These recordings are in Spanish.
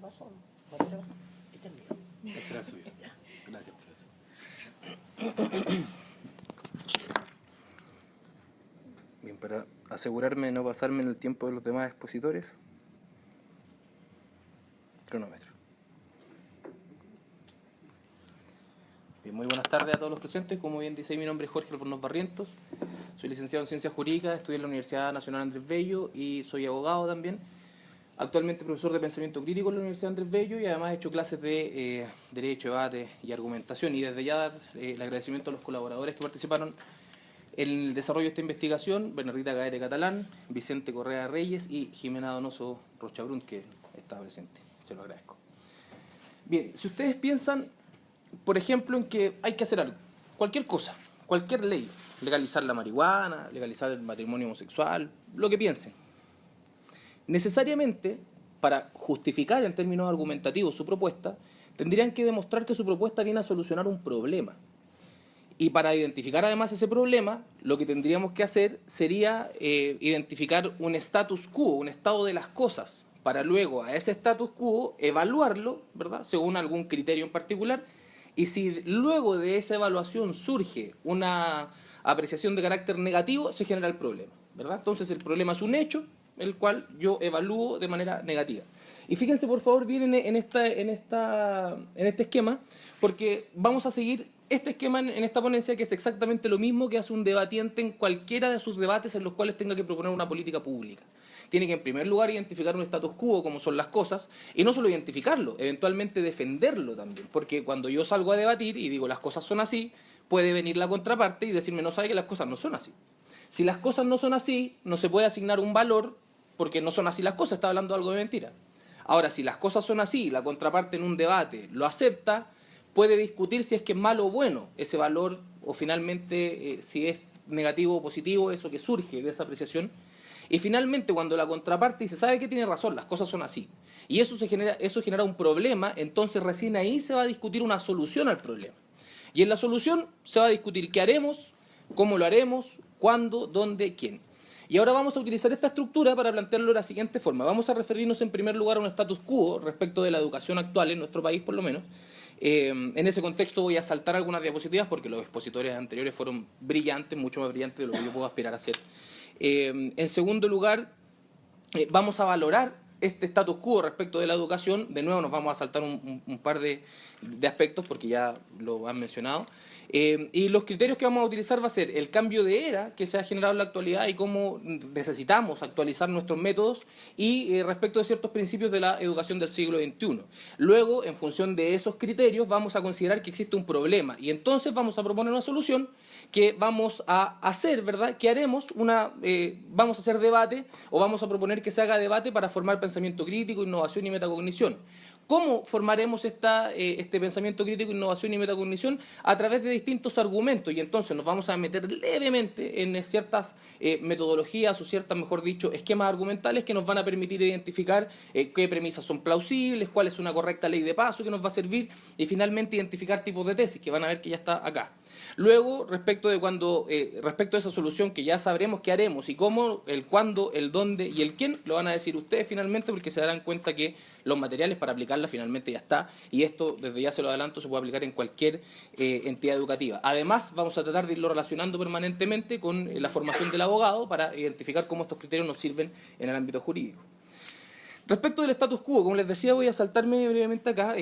vaso. Este es mío. Ese era el suyo. Gracias, profesor. Bien, para asegurarme de no pasarme en el tiempo de los demás expositores, cronómetro. Bien, muy buenas tardes a todos los presentes. Como bien dice, mi nombre es Jorge Albornoz Barrientos. Soy licenciado en Ciencias Jurídicas, estudié en la Universidad Nacional Andrés Bello y soy abogado también. Actualmente profesor de Pensamiento Crítico en la Universidad Andrés Bello y además he hecho clases de Derecho, Debate y Argumentación. Y desde ya el agradecimiento a los colaboradores que participaron en el desarrollo de esta investigación: Bernardita Gaete Catalán, Vicente Correa Reyes y Jimena Donoso Rochabrún, que está presente. Se lo agradezco. Bien, si ustedes piensan, por ejemplo, en que hay que hacer algo, cualquier cosa, cualquier ley, legalizar la marihuana, legalizar el matrimonio homosexual, lo que piensen, necesariamente, para justificar en términos argumentativos su propuesta, tendrían que demostrar que su propuesta viene a solucionar un problema. Y para identificar además ese problema, lo que tendríamos que hacer sería identificar un status quo, un estado de las cosas, para luego a ese status quo evaluarlo, ¿verdad?, según algún criterio en particular. Y si luego de esa evaluación surge una apreciación de carácter negativo, se genera el problema, ¿verdad? Entonces el problema es un hecho, el cual yo evalúo de manera negativa. Y fíjense por favor bien en este esquema, porque vamos a seguir este esquema en esta ponencia, que es exactamente lo mismo que hace un debatiente en cualquiera de sus debates en los cuales tenga que proponer una política pública. Tiene que en primer lugar identificar un status quo, como son las cosas, y no solo identificarlo, eventualmente defenderlo también, porque cuando yo salgo a debatir y digo las cosas son así, puede venir la contraparte y decirme no sabe que las cosas no son así. Si las cosas no son así, no se puede asignar un valor porque no son así las cosas, está hablando algo de mentira. Ahora, si las cosas son así, la contraparte en un debate lo acepta, puede discutir si es que es malo o bueno ese valor, o finalmente si es negativo o positivo eso que surge de esa apreciación. Y finalmente, cuando la contraparte dice, ¿sabe qué? Tiene razón, las cosas son así, y eso genera un problema, entonces recién ahí se va a discutir una solución al problema. Y en la solución se va a discutir qué haremos, cómo lo haremos, cuándo, dónde, quién. Y ahora vamos a utilizar esta estructura para plantearlo de la siguiente forma. Vamos a referirnos en primer lugar a un status quo respecto de la educación actual en nuestro país, por lo menos. En ese contexto voy a saltar algunas diapositivas porque los expositores anteriores fueron brillantes, mucho más brillantes de lo que yo puedo aspirar a ser. En segundo lugar, vamos a valorar este status quo respecto de la educación. De nuevo nos vamos a saltar un par de aspectos porque ya lo han mencionado. Y los criterios que vamos a utilizar va a ser el cambio de era que se ha generado en la actualidad y cómo necesitamos actualizar nuestros métodos, y respecto de ciertos principios de la educación del siglo XXI. Luego, en función de esos criterios, vamos a considerar que existe un problema y entonces vamos a proponer una solución que vamos a hacer, ¿verdad? ¿Qué haremos? Vamos a hacer debate, o vamos a proponer que se haga debate para formar pensamiento crítico, innovación y metacognición. ¿Cómo formaremos este pensamiento crítico, innovación y metacognición? A través de distintos argumentos, y entonces nos vamos a meter levemente en ciertas metodologías, o ciertas, mejor dicho, esquemas argumentales que nos van a permitir identificar qué premisas son plausibles, cuál es una correcta ley de paso que nos va a servir, y finalmente identificar tipos de tesis, que van a ver que ya está acá. Luego, respecto de esa solución que ya sabremos qué haremos y cómo, el cuándo, el dónde y el quién, lo van a decir ustedes finalmente, porque se darán cuenta que los materiales para aplicarla finalmente ya está, y esto, desde ya se lo adelanto, se puede aplicar en cualquier entidad educativa. Además, vamos a tratar de irlo relacionando permanentemente con la formación del abogado para identificar cómo estos criterios nos sirven en el ámbito jurídico. Respecto del status quo, como les decía, voy a saltarme brevemente acá.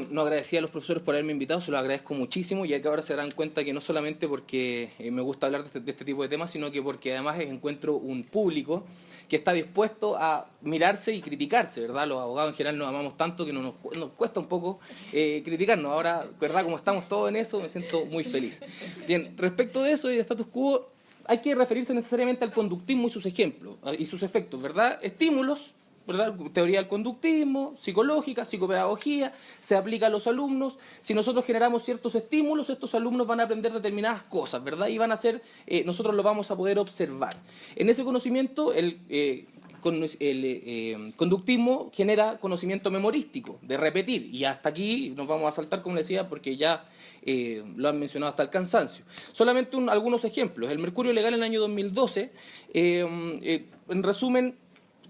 No agradecía a los profesores por haberme invitado, se los agradezco muchísimo, ya que ahora se darán cuenta que no solamente porque me gusta hablar de este tipo de temas, sino que porque además encuentro un público que está dispuesto a mirarse y criticarse, ¿verdad? Los abogados en general nos amamos tanto que nos cuesta un poco criticarnos. Ahora, ¿verdad? Como estamos todos en eso, me siento muy feliz. Bien, respecto de eso y de status quo, hay que referirse necesariamente al conductismo y sus ejemplos y sus efectos, ¿verdad? Estímulos, ¿verdad? Teoría del conductismo, psicológica, psicopedagogía, se aplica a los alumnos. Si nosotros generamos ciertos estímulos, estos alumnos van a aprender determinadas cosas, ¿verdad? Y van a ser, nosotros lo vamos a poder observar. En ese conocimiento, el conductismo genera conocimiento memorístico, de repetir, y hasta aquí nos vamos a saltar, como les decía, porque ya lo han mencionado hasta el cansancio. Solamente algunos ejemplos. El mercurio legal en el año 2012, en resumen,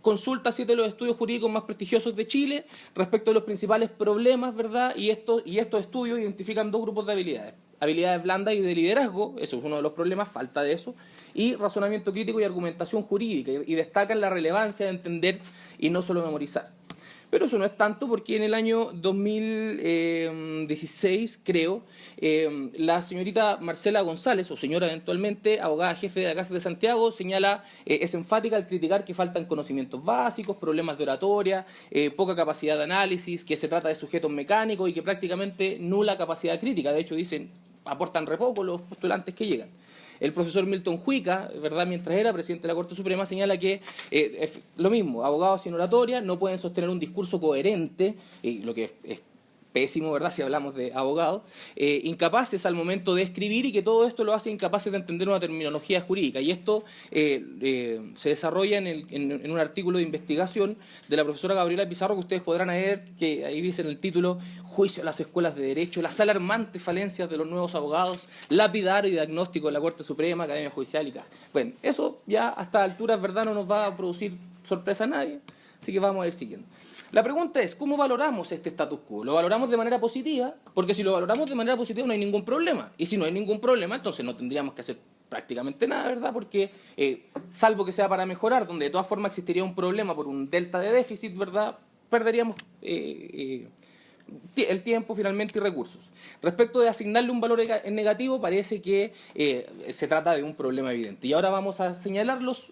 consulta 7 de los estudios jurídicos más prestigiosos de Chile respecto de los principales problemas, ¿verdad? Y estos estudios identifican 2 grupos de habilidades. Habilidades blandas y de liderazgo, eso es uno de los problemas, falta de eso, y razonamiento crítico y argumentación jurídica, y destacan la relevancia de entender y no solo memorizar. Pero eso no es tanto porque en el año 2016, creo, la señorita Marcela González, o señora eventualmente, abogada jefe de la CAF de Santiago, señala, es enfática al criticar que faltan conocimientos básicos, problemas de oratoria, poca capacidad de análisis, que se trata de sujetos mecánicos y que prácticamente nula capacidad crítica. De hecho, dicen, aportan re poco los postulantes que llegan. El profesor Milton Juica, ¿verdad?, mientras era presidente de la Corte Suprema, señala que lo mismo, abogados sin oratoria no pueden sostener un discurso coherente, lo que es pésimo, ¿verdad?, si hablamos de abogados, incapaces al momento de escribir, y que todo esto lo hace incapaces de entender una terminología jurídica. Y esto se desarrolla en un artículo de investigación de la profesora Gabriela Pizarro, que ustedes podrán ver, que ahí dice en el título: Juicio a las escuelas de Derecho, las alarmantes falencias de los nuevos abogados, lapidario y diagnóstico de la Corte Suprema, Academia Judicial y CAJ. Bueno, eso ya a estas alturas, ¿verdad?, no nos va a producir sorpresa a nadie, así que vamos a ir siguiendo. La pregunta es, ¿cómo valoramos este status quo? ¿Lo valoramos de manera positiva? Porque si lo valoramos de manera positiva no hay ningún problema. Y si no hay ningún problema, entonces no tendríamos que hacer prácticamente nada, ¿verdad? Porque, salvo que sea para mejorar, donde de todas formas existiría un problema por un delta de déficit, ¿verdad?, perderíamos el tiempo finalmente y recursos. Respecto de asignarle un valor negativo, parece que se trata de un problema evidente. Y ahora vamos a señalar los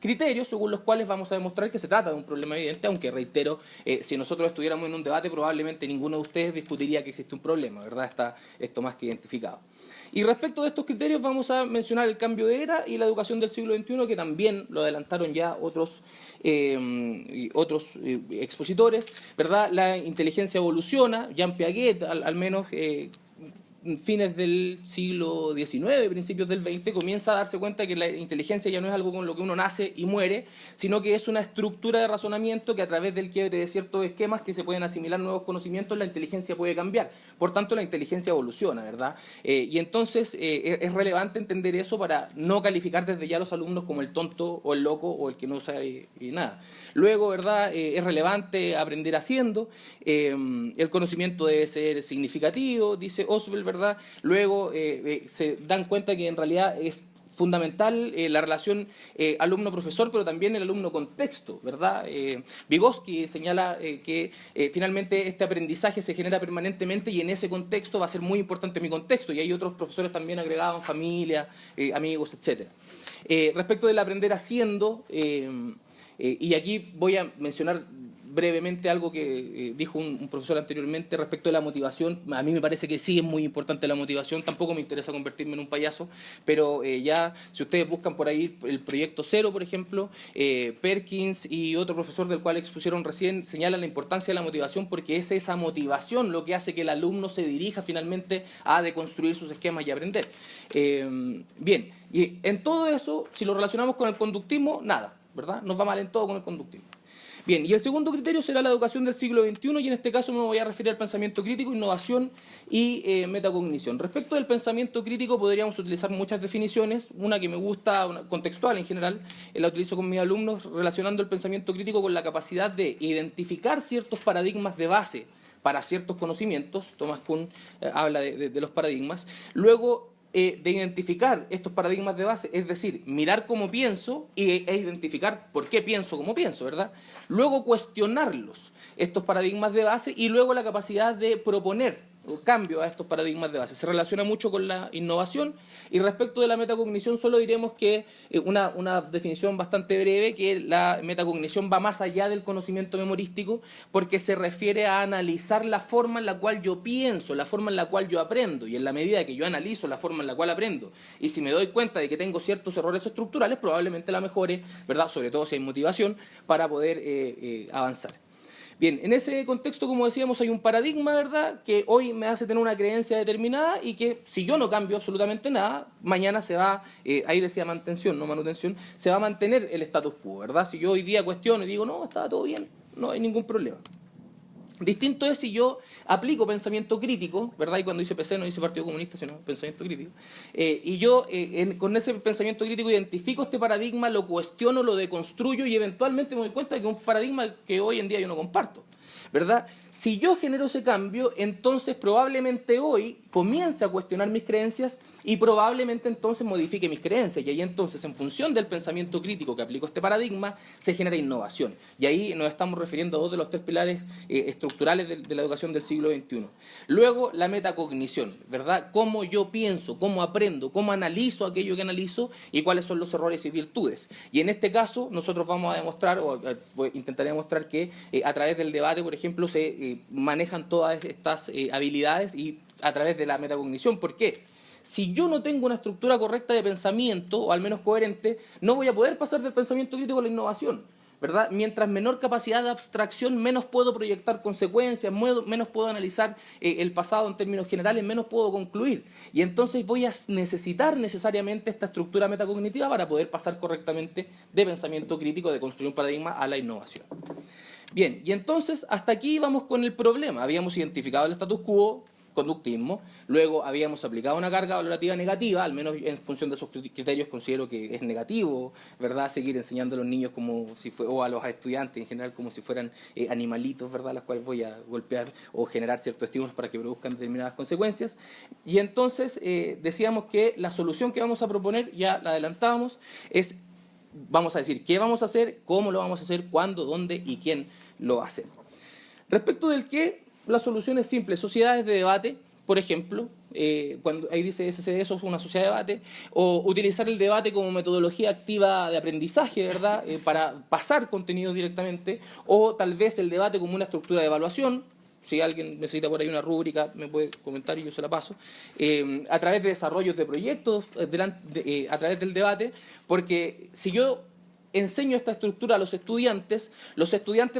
criterios según los cuales vamos a demostrar que se trata de un problema evidente, aunque reitero, si nosotros estuviéramos en un debate probablemente ninguno de ustedes discutiría que existe un problema, ¿verdad? Está esto más que identificado. Y respecto de estos criterios vamos a mencionar el cambio de era y la educación del siglo XXI, que también lo adelantaron ya otros expositores, ¿verdad? La inteligencia evoluciona, Jean Piaget, al menos fines del siglo XIX, principios del XX, comienza a darse cuenta que la inteligencia ya no es algo con lo que uno nace y muere, sino que es una estructura de razonamiento que a través del quiebre de ciertos esquemas que se pueden asimilar nuevos conocimientos, la inteligencia puede cambiar. Por tanto, la inteligencia evoluciona, ¿verdad? Y entonces es relevante entender eso para no calificar desde ya a los alumnos como el tonto o el loco o el que no sabe nada. Luego, ¿verdad?, es relevante aprender haciendo, el conocimiento debe ser significativo, dice Oswald, ¿verdad? Luego se dan cuenta que en realidad es fundamental la relación alumno-profesor, pero también el alumno-contexto, ¿verdad? Vygotsky señala que finalmente este aprendizaje se genera permanentemente y en ese contexto va a ser muy importante mi contexto, y hay otros profesores también agregados, familia, amigos, etc. Respecto del aprender haciendo, y aquí voy a mencionar brevemente algo que dijo un profesor anteriormente respecto de la motivación. A mí me parece que sí es muy importante la motivación, tampoco me interesa convertirme en un payaso, pero ya si ustedes buscan por ahí el proyecto Cero, por ejemplo, Perkins y otro profesor del cual expusieron recién señalan la importancia de la motivación, porque es esa motivación lo que hace que el alumno se dirija finalmente a deconstruir sus esquemas y aprender. Bien, y en todo eso, si lo relacionamos con el conductismo, nada, ¿verdad? Nos va mal en todo con el conductismo. Bien, y el segundo criterio será la educación del siglo XXI, y en este caso me voy a referir al pensamiento crítico, innovación y metacognición. Respecto del pensamiento crítico podríamos utilizar muchas definiciones, una que me gusta, una contextual en general, la utilizo con mis alumnos relacionando el pensamiento crítico con la capacidad de identificar ciertos paradigmas de base para ciertos conocimientos. Thomas Kuhn habla de los paradigmas. Luego, de identificar estos paradigmas de base, es decir, mirar cómo pienso e identificar por qué pienso como pienso, ¿verdad? Luego cuestionarlos, estos paradigmas de base, y luego la capacidad de proponer cambio a estos paradigmas de base. Se relaciona mucho con la innovación. Y respecto de la metacognición solo diremos que una definición bastante breve, que la metacognición va más allá del conocimiento memorístico, porque se refiere a analizar la forma en la cual yo pienso, la forma en la cual yo aprendo, y en la medida que yo analizo la forma en la cual aprendo, y si me doy cuenta de que tengo ciertos errores estructurales, probablemente la mejore, ¿verdad?, sobre todo si hay motivación para poder avanzar. Bien, en ese contexto, como decíamos, hay un paradigma, ¿verdad?, que hoy me hace tener una creencia determinada, y que si yo no cambio absolutamente nada, mañana se va, ahí decía mantención, no manutención, se va a mantener el status quo, ¿verdad? Si yo hoy día cuestiono y digo, no, estaba todo bien, no hay ningún problema. Distinto es si yo aplico pensamiento crítico, ¿verdad? Y cuando dice PC no dice Partido Comunista, sino pensamiento crítico. Y yo con ese pensamiento crítico identifico este paradigma, lo cuestiono, lo deconstruyo y eventualmente me doy cuenta de que es un paradigma que hoy en día yo no comparto, ¿verdad? Si yo genero ese cambio, entonces probablemente hoy comience a cuestionar mis creencias y probablemente entonces modifique mis creencias. Y ahí entonces, en función del pensamiento crítico que aplico este paradigma, se genera innovación. Y ahí nos estamos refiriendo a dos de los tres pilares estructurales de la educación del siglo XXI. Luego, la metacognición, ¿verdad? Cómo yo pienso, cómo aprendo, cómo analizo aquello que analizo y cuáles son los errores y virtudes. Y en este caso, nosotros vamos a demostrar, o intentaré demostrar que a través del debate, por ejemplo, se manejan todas estas habilidades y a través de la metacognición. ¿Por qué? Si yo no tengo una estructura correcta de pensamiento, o al menos coherente, no voy a poder pasar del pensamiento crítico a la innovación, ¿verdad? Mientras menor capacidad de abstracción, menos puedo proyectar consecuencias, menos puedo analizar el pasado en términos generales, menos puedo concluir. Y entonces voy a necesitar necesariamente esta estructura metacognitiva para poder pasar correctamente de pensamiento crítico, de construir un paradigma, a la innovación. Bien, y entonces hasta aquí vamos con el problema. Habíamos identificado el status quo, conductismo, luego habíamos aplicado una carga valorativa negativa, al menos en función de esos criterios considero que es negativo, ¿verdad? Seguir enseñando a los niños como si o a los estudiantes en general como si fueran animalitos, ¿verdad? Las cuales voy a golpear o generar ciertos estímulos para que produzcan determinadas consecuencias. Y entonces decíamos que la solución que vamos a proponer, ya la adelantábamos, es vamos a decir qué vamos a hacer, cómo lo vamos a hacer, cuándo, dónde y quién lo va a hacer. Respecto del qué, la solución es simple. Sociedades de debate, por ejemplo, cuando ahí dice SCD, eso es una sociedad de debate, o utilizar el debate como metodología activa de aprendizaje, ¿verdad? Para pasar contenido directamente, o tal vez el debate como una estructura de evaluación. Si alguien necesita por ahí una rúbrica, me puede comentar y yo se la paso. A través de desarrollos de proyectos, a través del debate, porque si yo enseño esta estructura a los estudiantes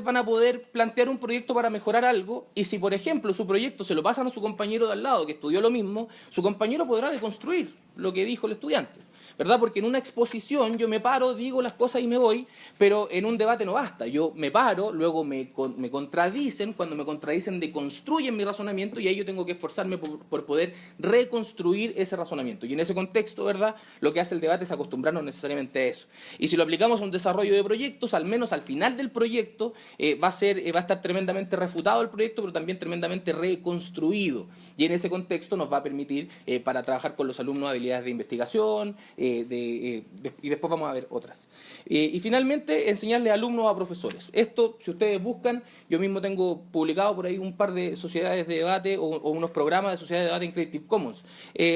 van a poder plantear un proyecto para mejorar algo, y si, por ejemplo, su proyecto se lo pasan a su compañero de al lado que estudió lo mismo, su compañero podrá deconstruir lo que dijo el estudiante, ¿verdad? Porque en una exposición yo me paro, digo las cosas y me voy, pero en un debate no basta. Yo me paro, luego me contradicen, cuando me contradicen deconstruyen mi razonamiento y ahí yo tengo que esforzarme por poder reconstruir ese razonamiento. Y en ese contexto, ¿verdad? Lo que hace el debate es acostumbrarnos necesariamente a eso. Y si lo aplicamos a un desarrollo de proyectos, al menos al final del proyecto va a estar tremendamente refutado el proyecto, pero también tremendamente reconstruido. Y en ese contexto nos va a permitir para trabajar con los alumnos habilidades de investigación, y después vamos a ver otras. Y finalmente, enseñarle a alumnos a profesores. Esto, si ustedes buscan, yo mismo tengo publicado por ahí un par de sociedades de debate o unos programas de sociedades de debate en Creative Commons.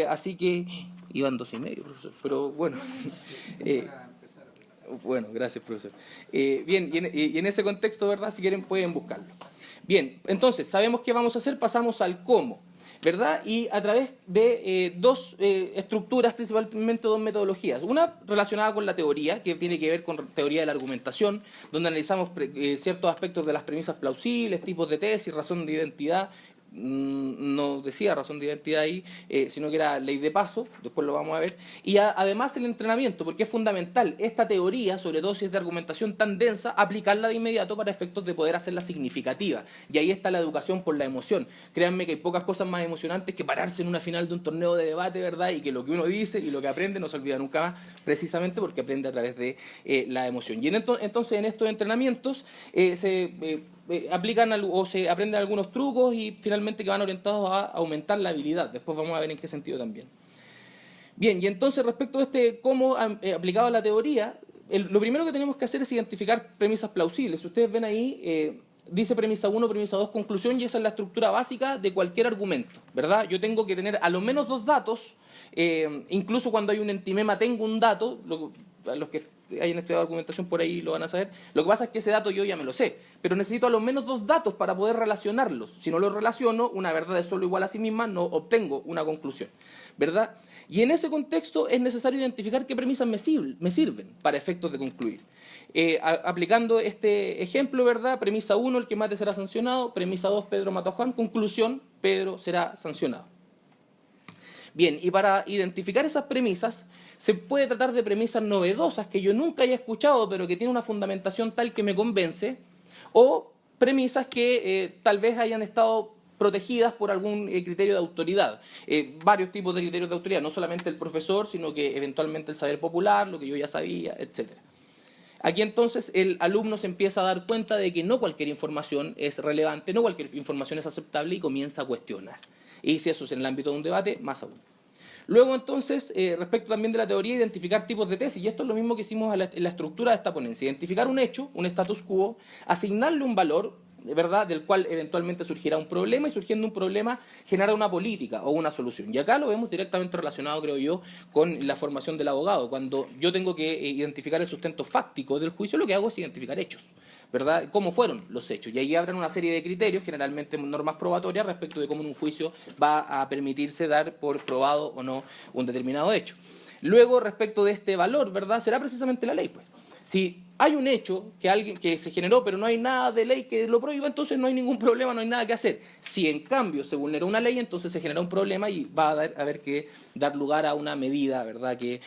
Así que, iban 2,5, profesor, pero bueno. Bueno, gracias, profesor. Bien, y en ese contexto, ¿verdad? Si quieren, pueden buscarlo. Bien, entonces, sabemos qué vamos a hacer, pasamos al cómo, ¿verdad? Y a través de dos estructuras, principalmente dos metodologías. Una relacionada con la teoría, que tiene que ver con teoría de la argumentación, donde analizamos ciertos aspectos de las premisas plausibles, tipos de tesis, razón de identidad. No decía razón de identidad ahí, sino que era ley de paso, después lo vamos a ver. Y además el entrenamiento, porque es fundamental esta teoría, sobre todo si es de argumentación tan densa, aplicarla de inmediato para efectos de poder hacerla significativa. Y ahí está la educación por la emoción. Créanme que hay pocas cosas más emocionantes que pararse en una final de un torneo de debate, ¿verdad? Y que lo que uno dice y lo que aprende no se olvida nunca más, precisamente porque aprende a través de la emoción. Y entonces en estos entrenamientos aplican o se aprenden algunos trucos y finalmente que van orientados a aumentar la habilidad. Después vamos a ver en qué sentido también. Bien, y entonces respecto a cómo aplicado a la teoría, lo primero que tenemos que hacer es identificar premisas plausibles. Si ustedes ven ahí, dice premisa 1, premisa 2, conclusión, y esa es la estructura básica de cualquier argumento, ¿verdad? Yo tengo que tener a lo menos dos datos, incluso cuando hay un entimema tengo un dato, los que hayan estudiado argumentación por ahí lo van a saber. Lo que pasa es que ese dato yo ya me lo sé, pero necesito a lo menos dos datos para poder relacionarlos. Si no los relaciono, una verdad es solo igual a sí misma, no obtengo una conclusión, ¿verdad? Y en ese contexto es necesario identificar qué premisas me sirven para efectos de concluir. Aplicando este ejemplo, ¿verdad? Premisa 1, el que mate será sancionado. Premisa 2, Pedro mató a Juan. Conclusión, Pedro será sancionado. Bien, y para identificar esas premisas, se puede tratar de premisas novedosas que yo nunca haya escuchado, pero que tienen una fundamentación tal que me convence, o premisas que tal vez hayan estado protegidas por algún criterio de autoridad. Varios tipos de criterios de autoridad, no solamente el profesor, sino que eventualmente el saber popular, lo que yo ya sabía, etcétera. Aquí entonces el alumno se empieza a dar cuenta de que no cualquier información es relevante, no cualquier información es aceptable y comienza a cuestionar. Y si eso es en el ámbito de un debate, más aún. Luego entonces, respecto también de la teoría, identificar tipos de tesis, y esto es lo mismo que hicimos en la estructura de esta ponencia, identificar un hecho, un status quo, asignarle un valor, ¿verdad?, del cual eventualmente surgirá un problema, y surgiendo un problema genera una política o una solución. Y acá lo vemos directamente relacionado, creo yo, con la formación del abogado. Cuando yo tengo que identificar el sustento fáctico del juicio, lo que hago es identificar hechos, ¿verdad? ¿Cómo fueron los hechos? Y ahí abren una serie de criterios, generalmente normas probatorias, respecto de cómo en un juicio va a permitirse dar por probado o no un determinado hecho. Luego, respecto de este valor, ¿verdad?, será precisamente la ley, pues. Si hay un hecho que se generó, pero no hay nada de ley que lo prohíba, entonces no hay ningún problema, no hay nada que hacer. Si en cambio se vulneró una ley, entonces se genera un problema y va a haber que dar lugar a una medida, ¿verdad?, que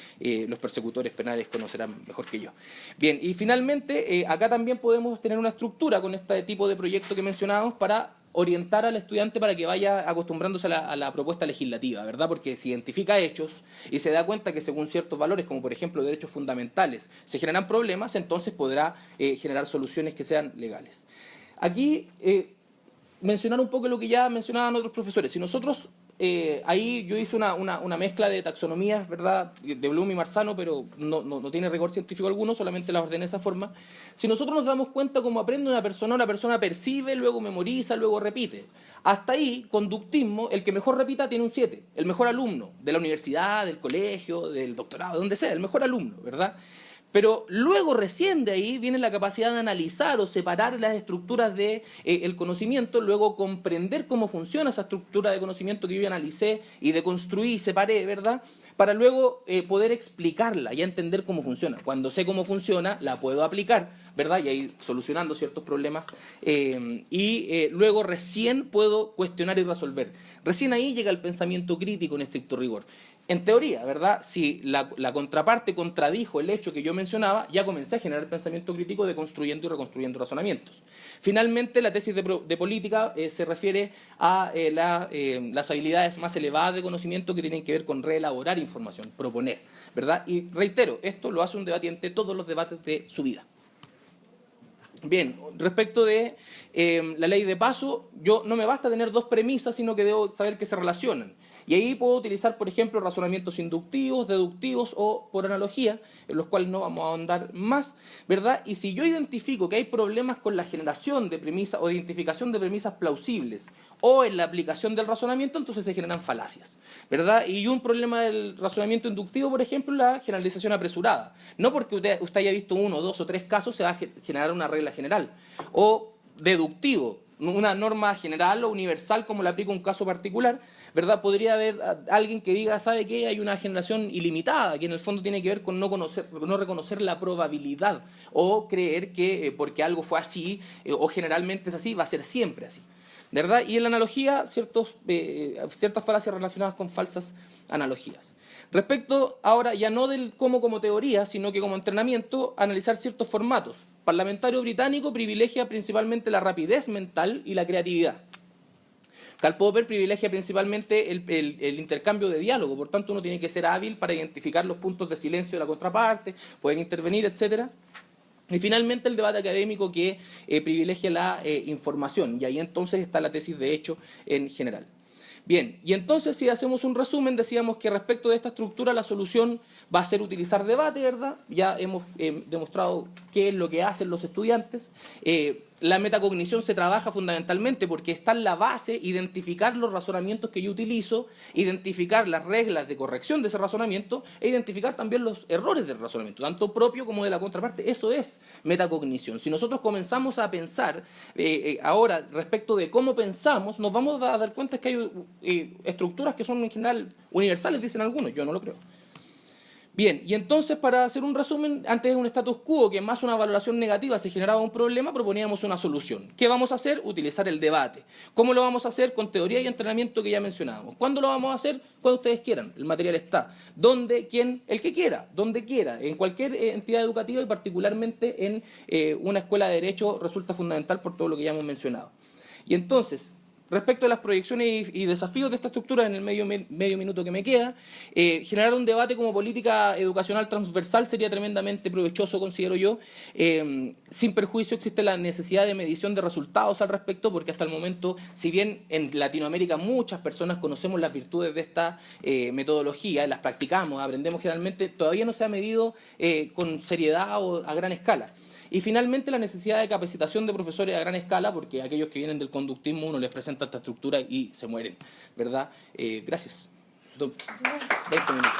los persecutores penales conocerán mejor que yo. Bien, y finalmente, acá también podemos tener una estructura con este tipo de proyecto que mencionábamos para orientar al estudiante para que vaya acostumbrándose a la propuesta legislativa, ¿verdad? Porque si identifica hechos y se da cuenta que según ciertos valores, como por ejemplo derechos fundamentales, se generan problemas, entonces podrá generar soluciones que sean legales. Aquí mencionar un poco lo que ya mencionaban otros profesores. Si nosotros, ahí yo hice una mezcla de taxonomías, ¿verdad?, de Bloom y Marzano, pero no tiene rigor científico alguno, solamente las ordené de esa forma. Si nosotros nos damos cuenta cómo aprende una persona percibe, luego memoriza, luego repite. Hasta ahí, conductismo, el que mejor repita tiene un 7, el mejor alumno, de la universidad, del colegio, del doctorado, de donde sea, el mejor alumno, ¿verdad? Pero luego recién de ahí viene la capacidad de analizar o separar las estructuras del conocimiento, luego comprender cómo funciona esa estructura de conocimiento que yo ya analicé y deconstruí y separé, ¿verdad?, para luego poder explicarla y entender cómo funciona. Cuando sé cómo funciona, la puedo aplicar, ¿verdad?, y ahí solucionando ciertos problemas, luego recién puedo cuestionar y resolver. Recién ahí llega el pensamiento crítico en estricto rigor. En teoría, ¿verdad?, si la contraparte contradijo el hecho que yo mencionaba, ya comencé a generar pensamiento crítico de construyendo y reconstruyendo razonamientos. Finalmente, la tesis de política se refiere a las habilidades más elevadas de conocimiento que tienen que ver con reelaborar información, proponer, ¿verdad? Y reitero, esto lo hace un debatiente todos los debates de su vida. Bien, respecto de la ley de paso, yo no me basta tener dos premisas, sino que debo saber que se relacionan. Y ahí puedo utilizar, por ejemplo, razonamientos inductivos, deductivos o por analogía, en los cuales no vamos a ahondar más, ¿verdad? Y si yo identifico que hay problemas con la generación de premisas o identificación de premisas plausibles o en la aplicación del razonamiento, entonces se generan falacias, ¿verdad? Y un problema del razonamiento inductivo, por ejemplo, la generalización apresurada. No porque usted haya visto 1, 2 o 3 casos se va a generar una regla general. O deductivo, una norma general o universal como la aplica un caso particular, ¿verdad? Podría haber alguien que diga, ¿sabe qué? Hay una generación ilimitada, que en el fondo tiene que ver con no reconocer la probabilidad o creer que porque algo fue así o generalmente es así, va a ser siempre así, ¿verdad? Y en la analogía, ciertas falacias relacionadas con falsas analogías. Respecto ahora ya no del cómo como teoría, sino que como entrenamiento, analizar ciertos formatos. Parlamentario británico privilegia principalmente la rapidez mental y la creatividad. Karl Popper privilegia principalmente el intercambio de diálogo, por tanto uno tiene que ser hábil para identificar los puntos de silencio de la contraparte, poder intervenir, etc. Y finalmente el debate académico que privilegia la información, y ahí entonces está la tesis de hecho en general. Bien, y entonces si hacemos un resumen, decíamos que respecto de esta estructura la solución va a ser utilizar debate, ¿verdad? Ya hemos demostrado qué es lo que hacen los estudiantes. La metacognición se trabaja fundamentalmente porque está en la base identificar los razonamientos que yo utilizo, identificar las reglas de corrección de ese razonamiento e identificar también los errores del razonamiento, tanto propio como de la contraparte. Eso es metacognición. Si nosotros comenzamos a pensar ahora respecto de cómo pensamos, nos vamos a dar cuenta que hay estructuras que son en general universales, dicen algunos, yo no lo creo. Bien, y entonces, para hacer un resumen, antes de un status quo, que más una valoración negativa se generaba un problema, proponíamos una solución. ¿Qué vamos a hacer? Utilizar el debate. ¿Cómo lo vamos a hacer? Con teoría y entrenamiento que ya mencionábamos. ¿Cuándo lo vamos a hacer? Cuando ustedes quieran. El material está. ¿Dónde? ¿Quién? El que quiera. Donde quiera. En cualquier entidad educativa y particularmente en una escuela de derecho resulta fundamental por todo lo que ya hemos mencionado. Y entonces, respecto a las proyecciones y desafíos de esta estructura, en el medio minuto que me queda, generar un debate como política educacional transversal sería tremendamente provechoso, considero yo. Sin perjuicio existe la necesidad de medición de resultados al respecto, porque hasta el momento, si bien en Latinoamérica muchas personas conocemos las virtudes de esta metodología, las practicamos, aprendemos generalmente, todavía no se ha medido con seriedad o a gran escala. Y finalmente la necesidad de capacitación de profesores a gran escala, porque aquellos que vienen del conductismo uno les presenta esta estructura y se mueren, ¿verdad? Gracias. 20 minutos.